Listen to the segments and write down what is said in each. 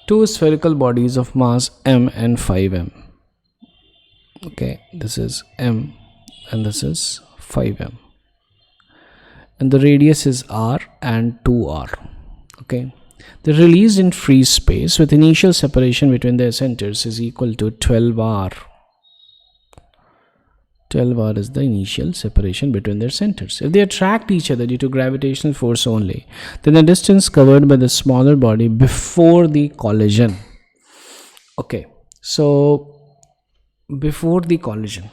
two spherical bodies of mass m and 5m. Okay, this is m and this is 5m, and the radius is r and 2r. Okay, they're released in free space with initial separation between their centers is equal to 12r. 12r is the initial separation between their centers. If they attract each other due to gravitational force only, then the distance covered by the smaller body before the collision. Okay, so before the collision,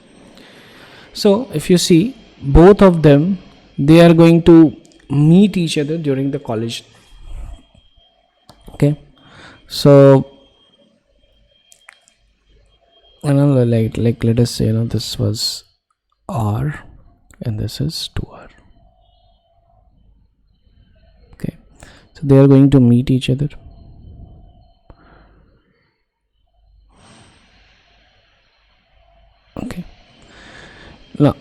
so if you see, both of them, they are going to meet each other during the collision. Okay, so like let us say, this was r and this is 2r. Okay, so they are going to meet each other. Okay, now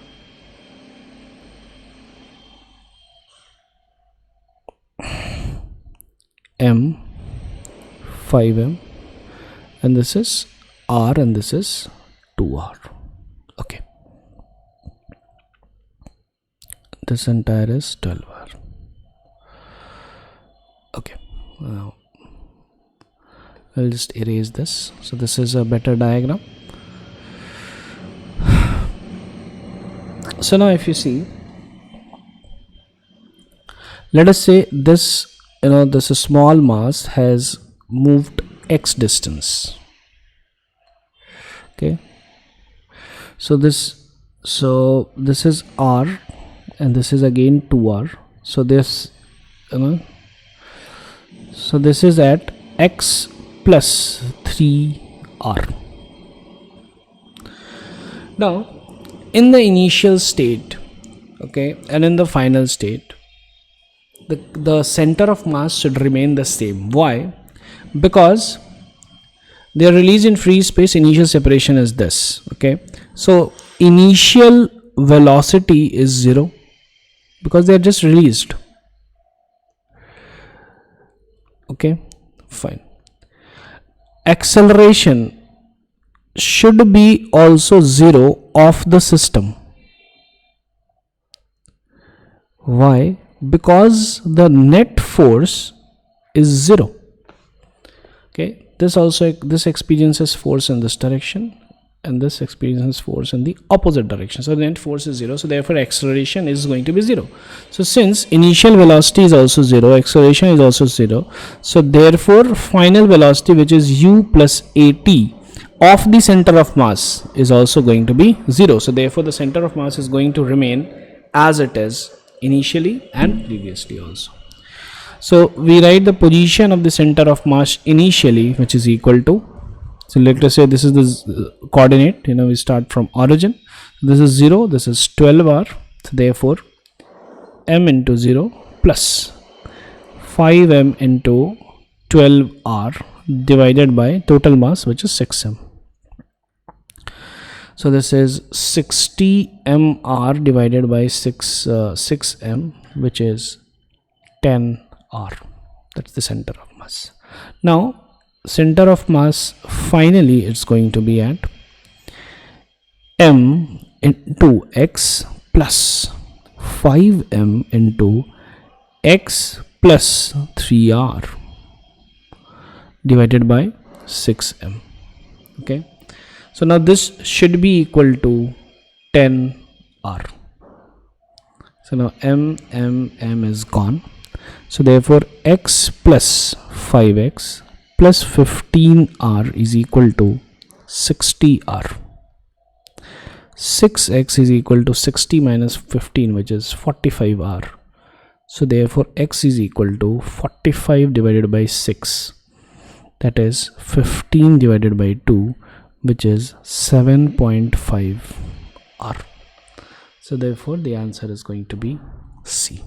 m 5m, and this is r and this is 2r. Okay, this entire is 12r. Okay, now I'll just erase this. So this is a better diagram. So now if you see, let us say this, this small mass has moved x distance. Okay, so this is r and this is again 2r. So this so this is at x plus 3r. Now in the initial state, okay, and in the final state, the center of mass should remain the same. Why? Because they are released in free space. Initial separation is this. Okay, so initial velocity is 0 because they are just released. Okay, fine. Acceleration should be also 0 of the system. Why? Because the net force is 0. Okay, this experiences force in this direction and this experiences force in the opposite direction. So the net force is 0, so therefore acceleration is going to be 0. So since initial velocity is also 0, acceleration is also 0, so therefore final velocity, which is u plus at of the center of mass, is also going to be 0. So therefore the center of mass is going to remain as it is initially and previously also. So we write the position of the center of mass initially, which is equal to, so let us say this is the coordinate, we start from origin. This is 0, this is 12r, so therefore m into 0 plus 5m into 12r divided by total mass, which is 6m. So this is 60 mr divided by 6m, which is 10 r. That's the center of mass. Now center of mass, finally it's going to be at m into x plus 5m into x plus 3r divided by 6m. Okay, so now this should be equal to 10r. So now m is gone. So therefore x plus 5x plus 15r is equal to 60r. 6x is equal to 60 minus 15, which is 45r. So therefore x is equal to 45 divided by 6, that is 15 divided by 2, which is 7.5 r. So therefore the answer is going to be C.